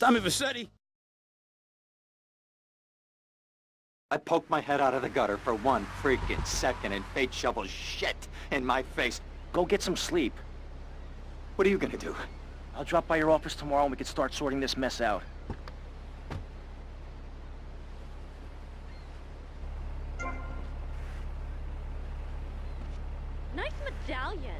Tommy Vassetti. I poked my head out of the gutter for 1 freaking second and fate shovels shit in my face. Go get some sleep. What are you gonna do? I'll drop by your office tomorrow and we can start sorting this mess out. Nice medallion.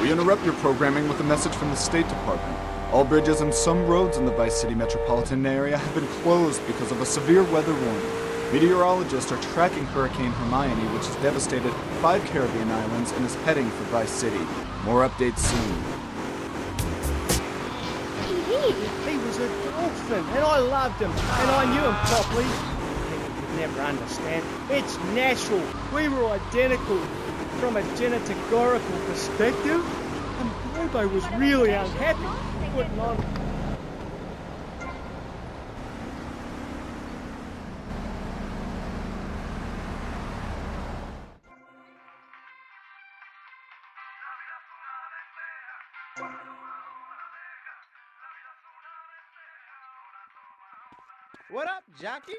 We interrupt your programming with a message from the State Department. All bridges and some roads in the Vice City metropolitan area have been closed because of a severe weather warning. Meteorologists are tracking Hurricane Hermione, which has devastated 5 Caribbean islands and is heading for Vice City. More updates soon. He was a dolphin, and I loved him, and I knew him properly. People could never understand. It's natural. We were identical. From a genetagorical perspective, and Bobo was really unhappy putting on. What up, jockey?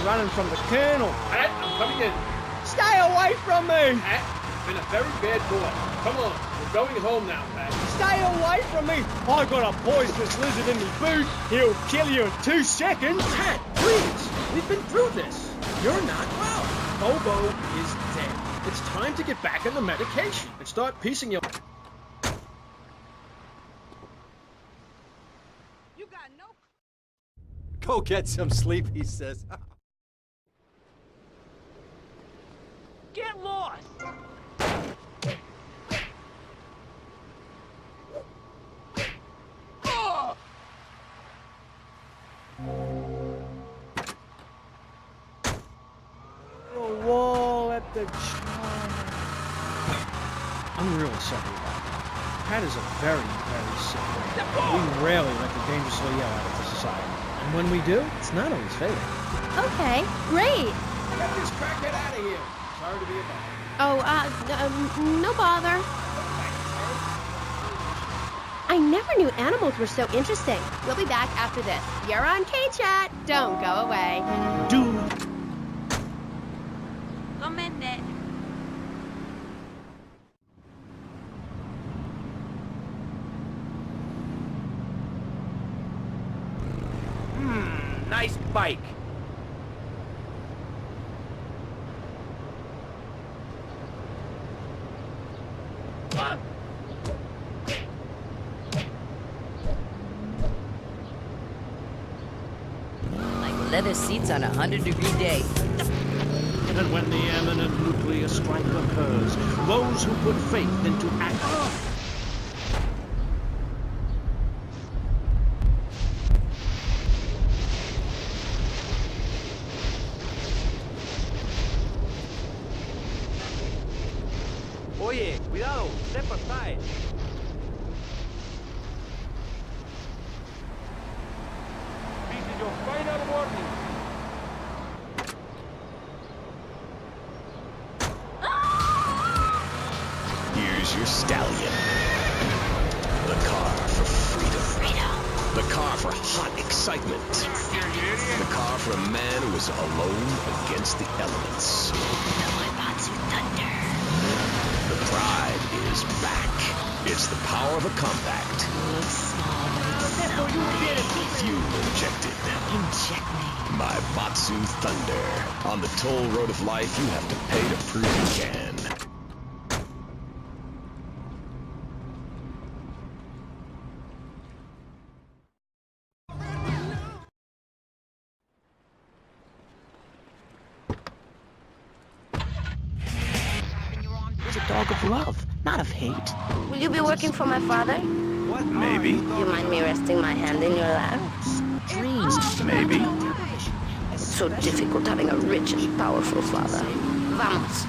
Running from the Colonel. Pat, I'm coming in. Stay away from me! Pat, you've been a very bad boy. Come on, we're going home now, Pat. Stay away from me! I got a poisonous lizard in me boot. He'll kill you in 2 seconds. Pat, please. We've been through this. You're not well. Bobo is dead. It's time to get back on the medication and start piecing your... You got no... Go get some sleep, he says. Get lost! A wall at the I'm really sorry about that. Pat is a very, very sick man. We rarely let the dangerously yell out of the society. And when we do, it's not always fatal. Okay, great. Get this crackhead out of here. Sorry to be a bother. Oh, no bother. I never knew animals were so interesting. We'll be back after this. You're on K-Chat. Don't go away. Dude. A minute. Nice bike. Like leather seats on a 100-degree day. And when the eminent nuclear strike occurs, those who put faith into action. Oye, cuidado, step aside. This is your final warning. Here's your stallion. The car for freedom. The car for hot excitement. The car for a man who is alone against the elements. The pride is back. It's the power of a compact. Fuel injected. My Batsu Thunder. On the toll road of life, you have to pay to prove you can. dog of love, not of hate. Will you be working for my father? What? Maybe. Do you mind me resting my hand in your lap? Dreams. Maybe. It's so difficult having a rich and powerful father. Vamos.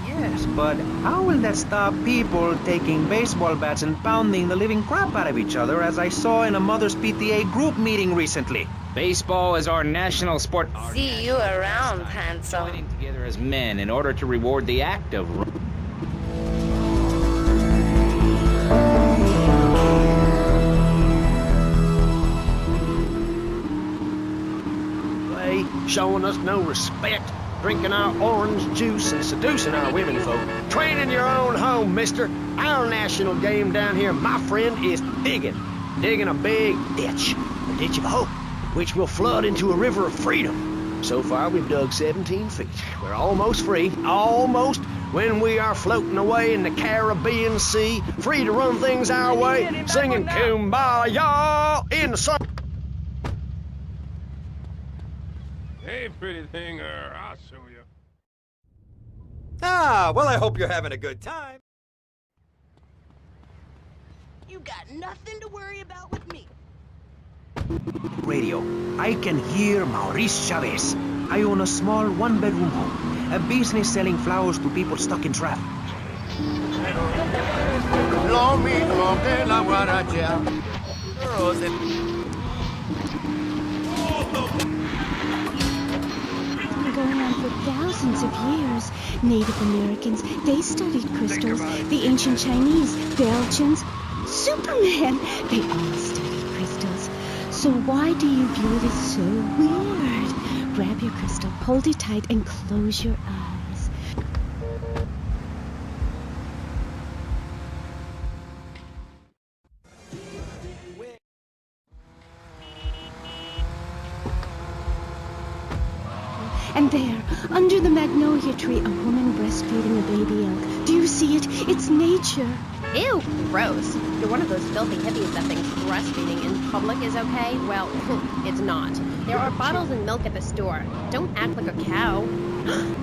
Yes, but how will that stop people taking baseball bats and pounding the living crap out of each other, as I saw in a Mother's PTA group meeting recently? Baseball is our national sport. See you around, handsome. Joining together as men in order to reward the act of... Play, showing us no respect, drinking our orange juice and seducing our women folk. Training your own home, mister. Our national game down here, my friend, is digging. Digging a big ditch. A ditch of hope, which will flood into a river of freedom. So far, we've dug 17 feet. We're almost free. Almost. When we are floating away in the Caribbean Sea, free to run things our way, singing Kumbaya in the sun. Hey, pretty thing, I'll show you. Ah, well, I hope you're having a good time. You got nothing to worry about with me. Radio. I can hear Maurice Chavez. I own a small one-bedroom home. A business selling flowers to people stuck in traffic. Going on for thousands of years. Native Americans, they studied crystals. The ancient Chinese, Belgians, Superman, they all studied crystals. So why do you view it as so weird? Grab your crystal, hold it tight, and close your eyes. And there, under the magnolia tree, a woman breastfeeding a baby elk. Do you see it? It's nature. Ew, gross. You're one of those filthy hippies that thinks breastfeeding in public is okay? Well, it's not. There are bottles and milk at the store. Don't act like a cow.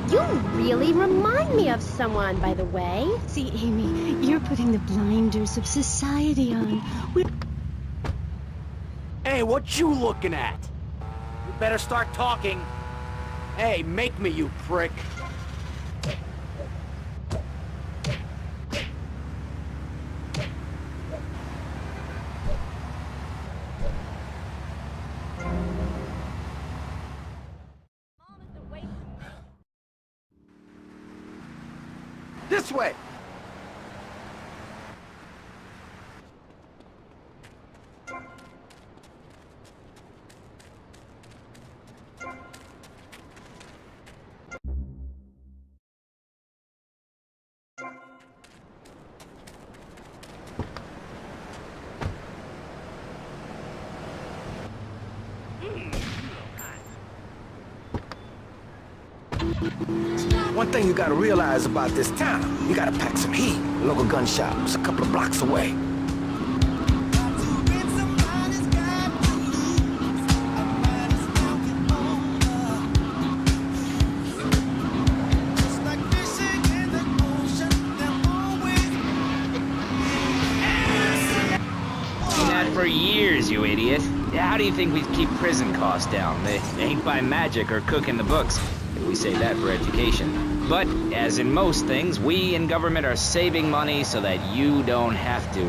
You really remind me of someone, by the way. See, Amy, you're putting the blinders of society on. Hey, what you looking at? You better start talking. Hey, make me, you prick. This way! One thing you gotta realize about this town, you gotta pack some heat. The local gun shop is a couple of blocks away. For years, you idiot. How do you think we keep prison costs down? They ain't by magic or cooking the books. We say that for education. But, as in most things, we in government are saving money so that you don't have to.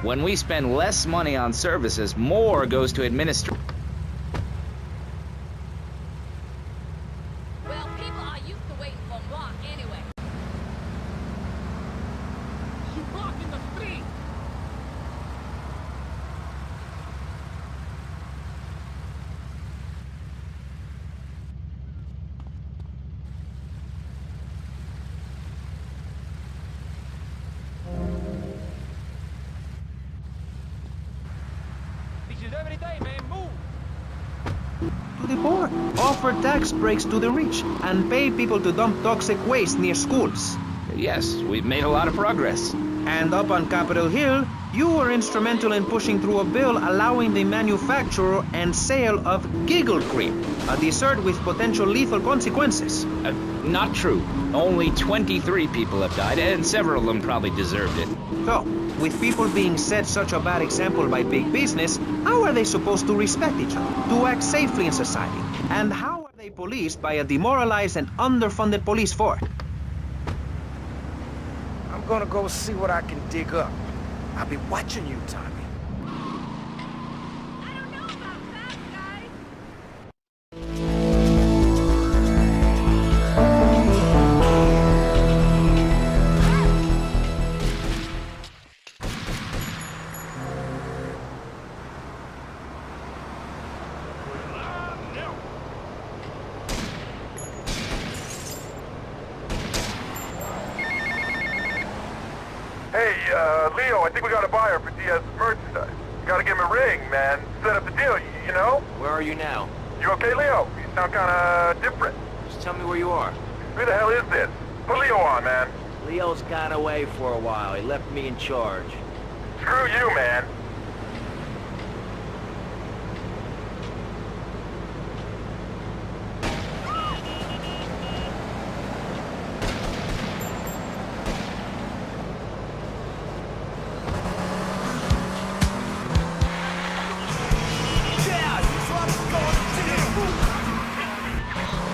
When we spend less money on services, more goes to administration. Well, people are used to waiting for a block anyway. You blocking the street! Every day, man, move! To the poor. Offer tax breaks to the rich and pay people to dump toxic waste near schools. Yes, we've made a lot of progress. And up on Capitol Hill, you were instrumental in pushing through a bill allowing the manufacture and sale of Giggle Cream, a dessert with potential lethal consequences. Not true. Only 23 people have died, and several of them probably deserved it. So, with people being set such a bad example by big business, how are they supposed to respect each other, to act safely in society? And how are they policed by a demoralized and underfunded police force? I'm gonna go see what I can dig up. I'll be watching you, Tommy. Hey, Leo, I think we got a buyer for Diaz's merchandise. You gotta give him a ring, man. Set up the deal, you know? Where are you now? You okay, Leo? You sound kinda different. Just tell me where you are. Who the hell is this? Put Leo on, man. Leo's gone away for a while. He left me in charge. Screw you, man.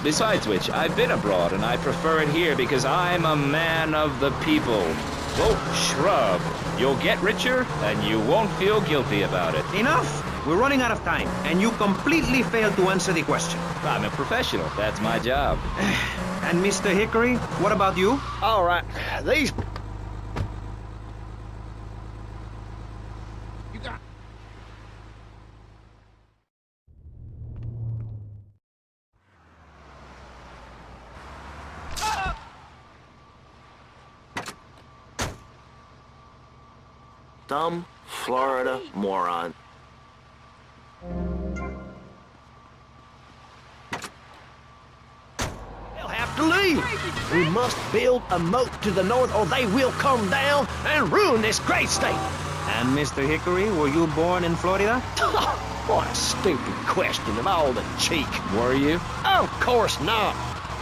Besides which, I've been abroad and I prefer it here because I'm a man of the people. Vote shrub. You'll get richer and you won't feel guilty about it. Enough! We're running out of time, and you completely failed to answer the question. I'm a professional. That's my job. And Mr. Hickory, what about you? All right, these... Dumb Florida moron. They'll have to leave. We must build a moat to the north or they will come down and ruin this great state. And Mr. Hickory, were you born in Florida? What a stupid question of all the cheek. Were you? Of course not.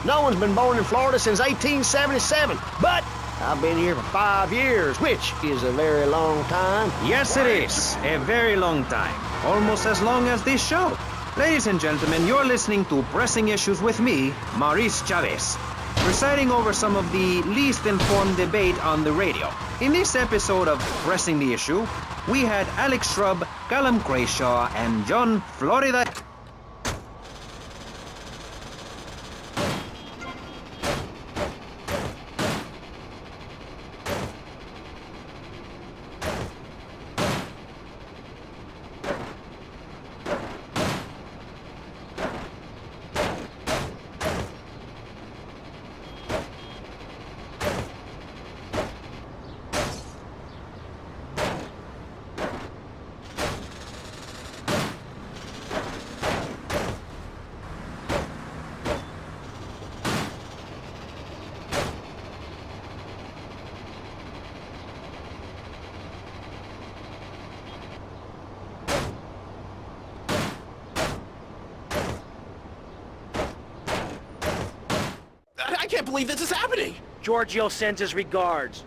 No one's been born in Florida since 1877, but I've been here for 5 years, which is a very long time. Yes, it is. A very long time. Almost as long as this show. Ladies and gentlemen, you're listening to Pressing Issues with me, Maurice Chavez, presiding over some of the least informed debate on the radio. In this episode of Pressing the Issue, we had Alex Shrub, Callum Crayshaw, and John Florida... I can't believe this is happening! Giorgio sends his regards.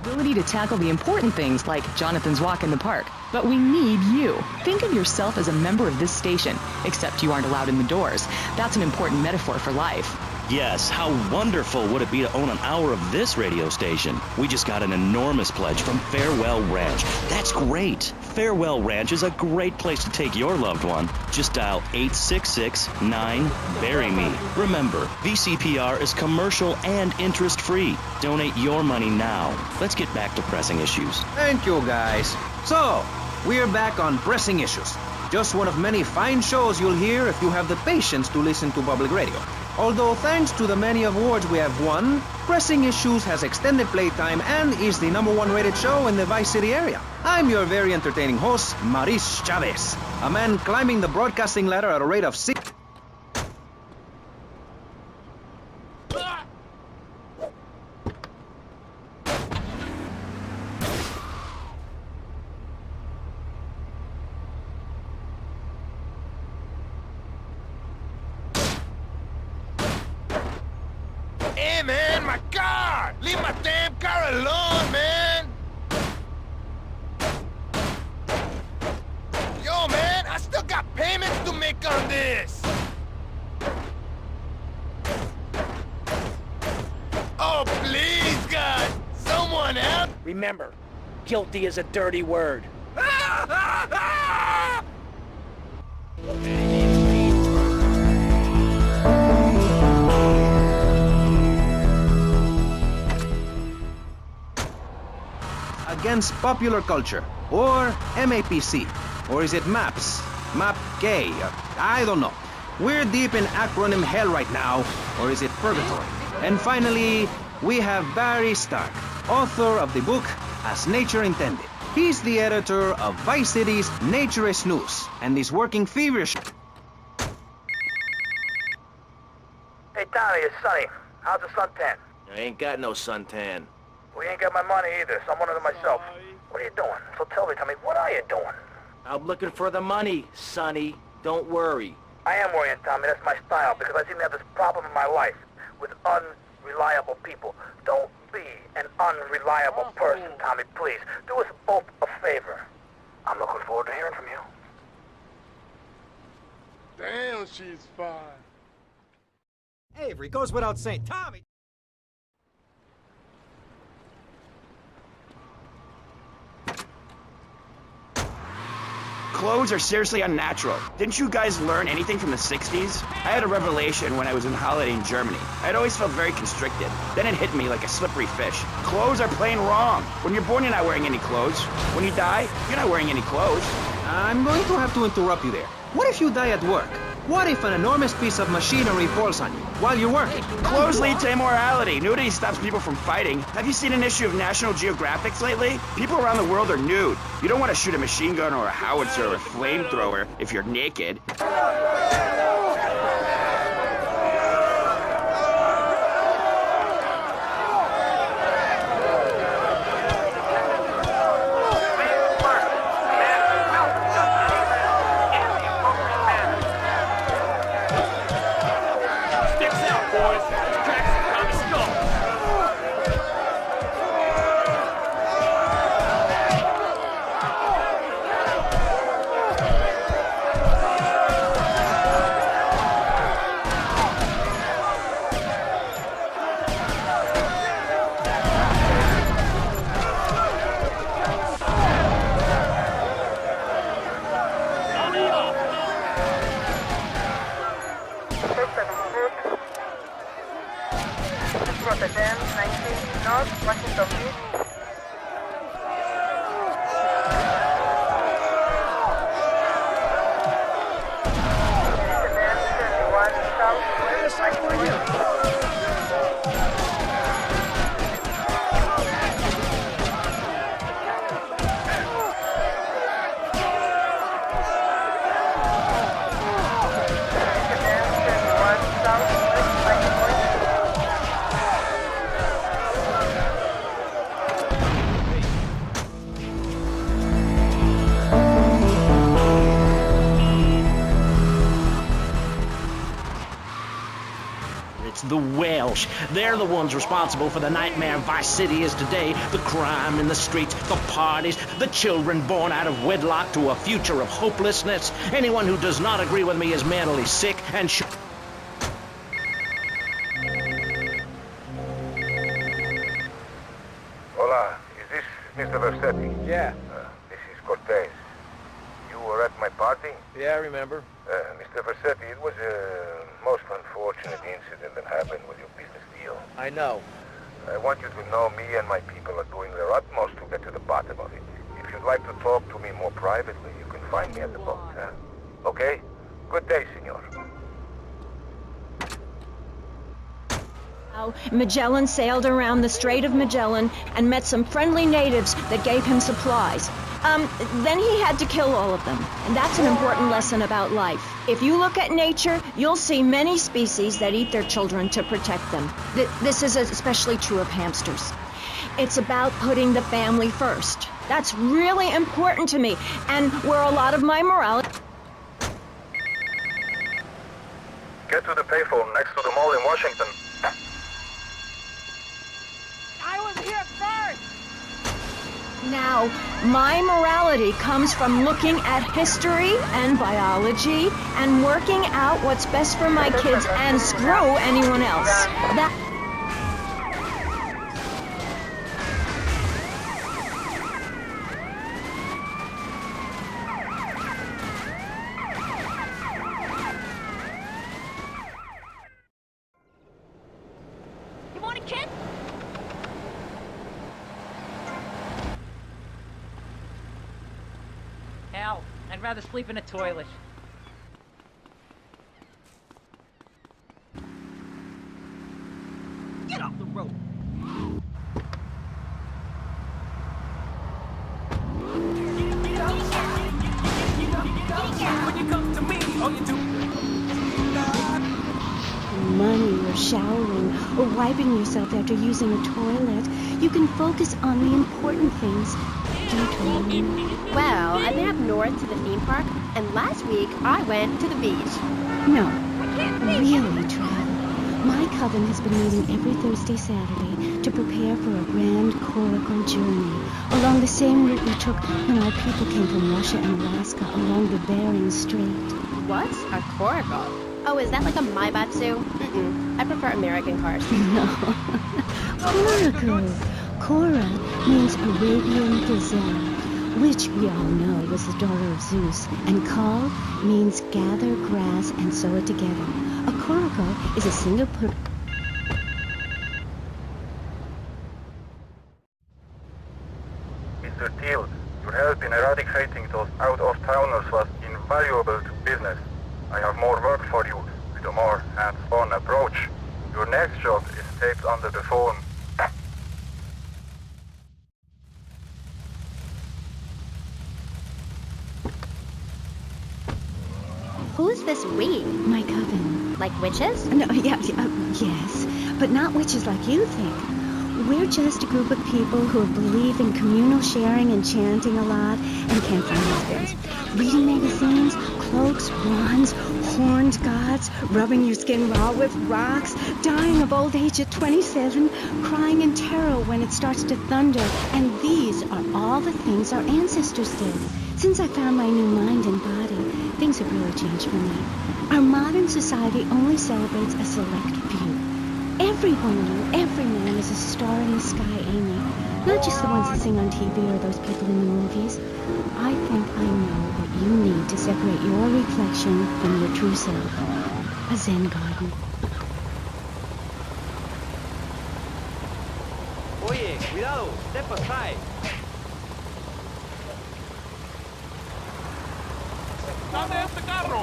Ability to tackle the important things like Jonathan's walk in the park. But we need you. Think of yourself as a member of this station, except you aren't allowed in the doors. That's an important metaphor for life. Yes, how wonderful would it be to own an hour of this radio station? We just got an enormous pledge from Farewell Ranch. That's great. Farewell Ranch is a great place to take your loved one. Just dial 866-9-BURY-ME. Remember, VCPR is commercial and interest-free. Donate your money now. Let's get back to pressing issues. Thank you, guys. So, we're back on Pressing Issues. Just one of many fine shows you'll hear if you have the patience to listen to public radio. Although thanks to the many awards we have won, Pressing Issues has extended playtime and is the #1 rated show in the Vice City area. I'm your very entertaining host, Maurice Chavez, a man climbing the broadcasting ladder at a rate of 6... Hey, man, my car! Leave my damn car alone, man! Yo, man, I still got payments to make on this! Oh, please, God! Someone help! Remember, guilty is a dirty word. Against popular culture, or MAPC, or is it MAPS? MAP gay? I don't know. We're deep in acronym hell right now, or is it purgatory? And finally, we have Barry Stark, author of the book As Nature Intended. He's the editor of Vice City's Naturist News, and is working feverishly. Hey, Tommy, it's Sonny. How's the suntan? I ain't got no suntan. We ain't got my money either, so I'm one of them myself. What are you doing? So tell me, Tommy, what are you doing? I'm looking for the money, Sonny. Don't worry. I am worrying, Tommy. That's my style, because I seem to have this problem in my life with unreliable people. Don't be an unreliable person, Tommy, please. Do us both a favor. I'm looking forward to hearing from you. Damn, she's fine. Avery, goes without saying. Tommy! Clothes are seriously unnatural. Didn't you guys learn anything from the 60s? I had a revelation when I was on holiday in Germany. I'd always felt very constricted. Then it hit me like a slippery fish. Clothes are plain wrong. When you're born, you're not wearing any clothes. When you die, you're not wearing any clothes. I'm going to have to interrupt you there. What if you die at work? What if an enormous piece of machinery falls on you while you're working? Clothes lead to immorality. Nudity stops people from fighting. Have you seen an issue of National Geographic lately? People around the world are nude. You don't want to shoot a machine gun or a howitzer or a flamethrower if you're naked. Rotterdam, 19 North, Washington Beach. The Welsh. They're the ones responsible for the nightmare Vice City is today. The crime in the streets, the parties, the children born out of wedlock to a future of hopelessness. Anyone who does not agree with me is mentally sick and Hola, is this Mr. Versetti? Yeah. This is Cortez. You were at my party? Yeah, I remember. Mr. Versetti, it was a most unfortunate incident that happened with your business deal. I know. I want you to know me and my people are doing their utmost to get to the bottom of it. If you'd like to talk to me more privately, you can find me at the boat, huh? Okay? Good day, senor. Magellan sailed around the Strait of Magellan and met some friendly natives that gave him supplies. Then he had to kill all of them. And that's an important lesson about life. If you look at nature, you'll see many species that eat their children to protect them. This is especially true of hamsters. It's about putting the family first. That's really important to me, and where a lot of my morality... Get to the payphone next to the mall in Washington. I was here first! Now, my morality comes from looking at history and biology and working out what's best for my kids and screw anyone else. You want a kid? Hell, I'd rather sleep in a toilet. Get off the road! When you come to me, all you do... Money or showering or wiping yourself after using a toilet, you can focus on the important things. Well, I've been up north to the theme park, and last week I went to the beach. No, really, Trav. My coven has been meeting every Thursday, Saturday to prepare for a grand coracle journey along the same route we took when our people came from Russia and Alaska along the Bering Strait. What's a coracle? Oh, is that like a Maibatsu? Mm-mm. I prefer American cars. No. Coracle. Cora means Arabian gazelle, which we all know was the daughter of Zeus, and Kal means gather grass and sew it together. A coracle is a single Mr. Teal, your help in eradicating those out-of-towners was invaluable to business. I have more work for you, with a more hands-on approach. Your next job is taped under the phone. Who's this we? My coven. Like witches? No, yes, but not witches like you think. We're just a group of people who believe in communal sharing and chanting a lot and can't find husbands. Reading magazines, cloaks, wands, horned gods, rubbing your skin raw with rocks, dying of old age at 27, crying in terror when it starts to thunder. And these are all the things our ancestors did. Since I found my new mind and body, things have really changed for me. Our modern society only celebrates a select few. Every woman, every man is a star in the sky, Amy. Not just the ones that sing on TV or those people in the movies. I think I know what you need to separate your reflection from your true self. A Zen garden. Oye, cuidado, step aside. ¿Dónde es este carro?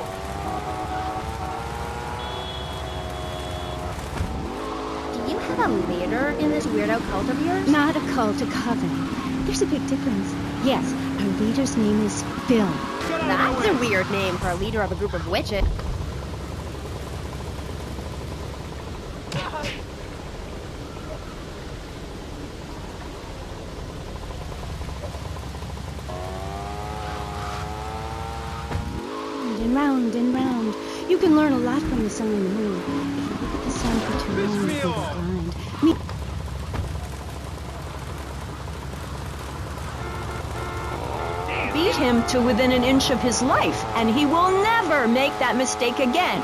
Do you have a leader in this weirdo cult of yours? Not a cult, a coven. There's a big difference. Yes, our leader's name is Phil. That's a weird name for a leader of a group of witches. Round and round. You can learn a lot from the sun and the moon. If you look at the sun for too long, you go blind. Beat him to within an inch of his life, and he will never make that mistake again.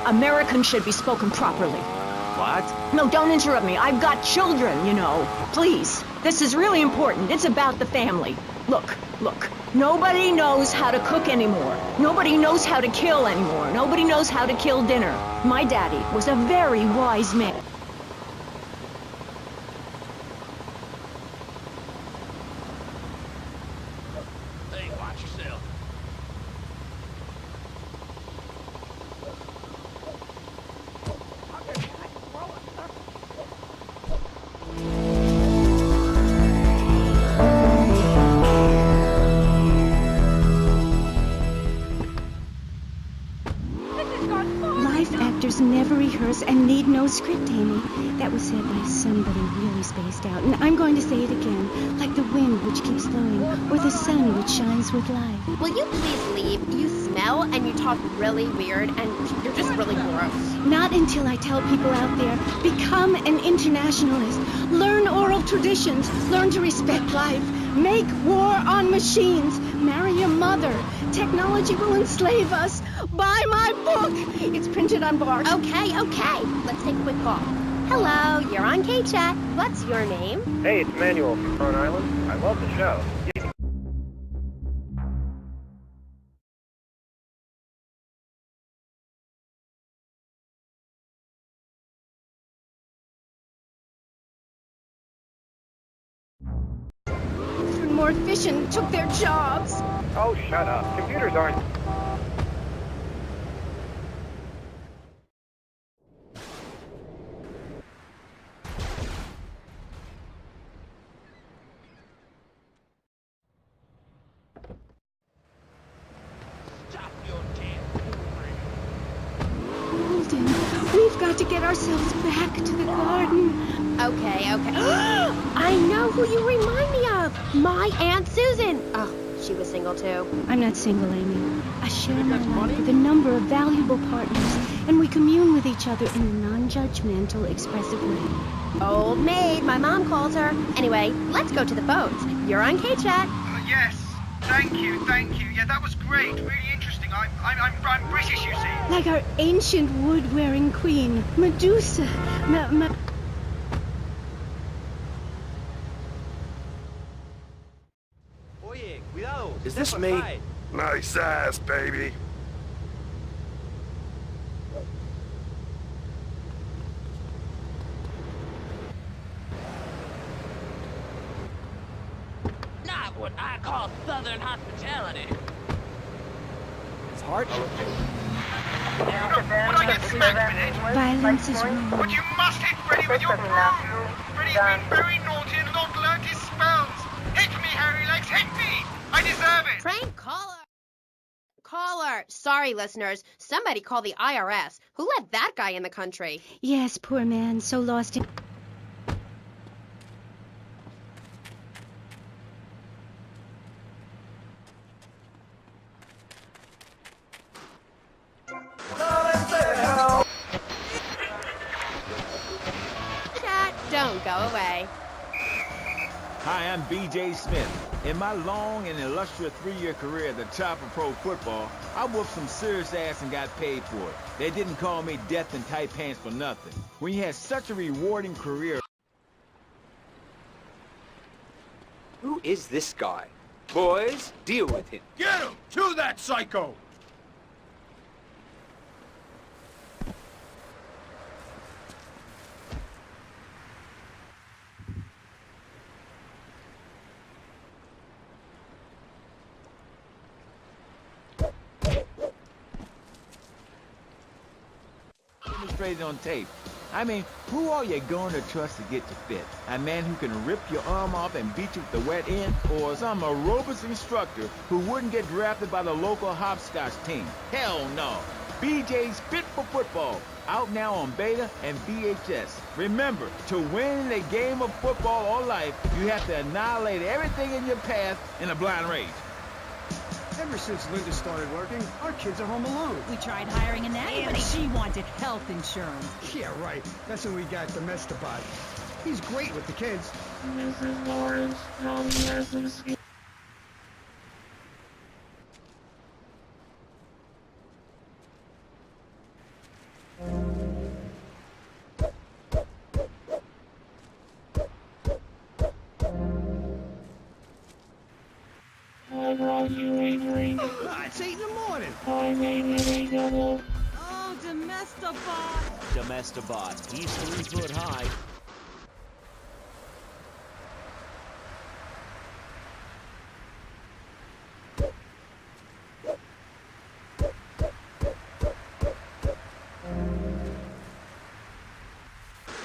Americans should be spoken properly. What? No, don't interrupt me. I've got children, you know. Please. This is really important. It's about the family. Look. Nobody knows how to cook anymore. Nobody knows how to kill anymore. Nobody knows how to kill dinner. My daddy was a very wise man. Hey, watch yourself. purse and need no script, Amy. That was said by somebody really spaced out. And I'm going to say it again. Like the wind which keeps flowing, or the sun which shines with light. Will you please leave? You smell and you talk really weird and you're just really gross. Not until I tell people out there, become an internationalist. Learn oral traditions. Learn to respect life. Make war on machines. Marry your mother. Technology will enslave us. Buy my book. It's printed on bark. Okay. Let's take a quick call. Hello, you're on K-Chat. What's your name? Hey, it's Manuel from Rhode Island. I love the show. More efficient, took their jobs. Oh, shut up. Computers aren't... Holden, we've got to get ourselves back to the garden. Okay. I know who you remind me of. My Aunt Susan. Oh, she was single too. I'm not single, Amy. I share my life with a number of valuable partners, and we commune with each other in a non-judgmental, expressive way. Old maid, my mom calls her. Anyway, let's go to the phones. You're on K-Chat. Yes. Thank you. Yeah, that was great. Really interesting. I'm British, you see. Like our ancient wood-wearing queen, Medusa. Is this me? Nice ass, baby. Not what I call Southern hospitality. It's hard. Would I get smacked with it? Violence is wrong. But you must hit Freddy with your broom. Freddy's been very naughty and not learned his spells. Hit me, Harry Legs, hit me! I deserve it! Prank caller. Sorry, listeners. Somebody call the IRS. Who let that guy in the country? Yes, poor man, so lost in... Chat, don't go away. Hi, I'm B.J. Smith. In my long and illustrious 3-year career at the top of pro football, I whooped some serious ass and got paid for it. They didn't call me Death in Tight Pants for nothing. When you had such a rewarding career... Who is this guy? Boys, deal with him. Get him! To that psycho! Demonstrated on tape. I mean, who are you going to trust to get you fit? A man who can rip your arm off and beat you with the wet end? Or some aerobics instructor who wouldn't get drafted by the local hopscotch team? Hell no. BJ's Fit for Football. Out now on beta and VHS. Remember, to win a game of football or life, you have to annihilate everything in your path in a blind race. Ever since Linda started working, our kids are home alone. We tried hiring a nanny, but she wanted health insurance. Yeah, right. That's when we got Domestabot. He's great with the kids. Mrs. Lawrence, come message. It's 8 in the morning. Oh, Domestabot. Domestabot. He's 3 foot high.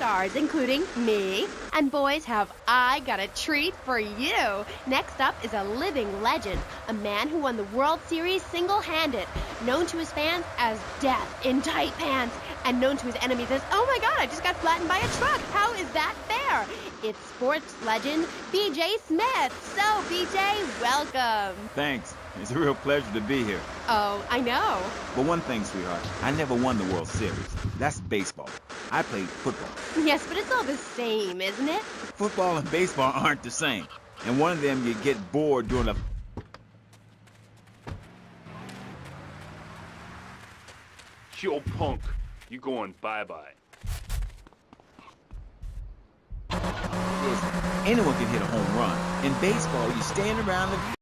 stars, including me. And boys, have I got a treat for you. Next up is a living legend, a man who won the World Series single-handed, known to his fans as Death in Tight Pants, and known to his enemies as, oh my god, I just got flattened by a truck. How is that fair? It's sports legend BJ Smith. So, BJ, welcome. Thanks. It's a real pleasure to be here. Oh, I know. But one thing, sweetheart, I never won the World Series. That's baseball. I played football. Yes, but it's all the same, isn't it? Football and baseball aren't the same. And one of them you get bored during a... Yo, punk. You going bye-bye. Anyone can hit a home run. In baseball, you stand around the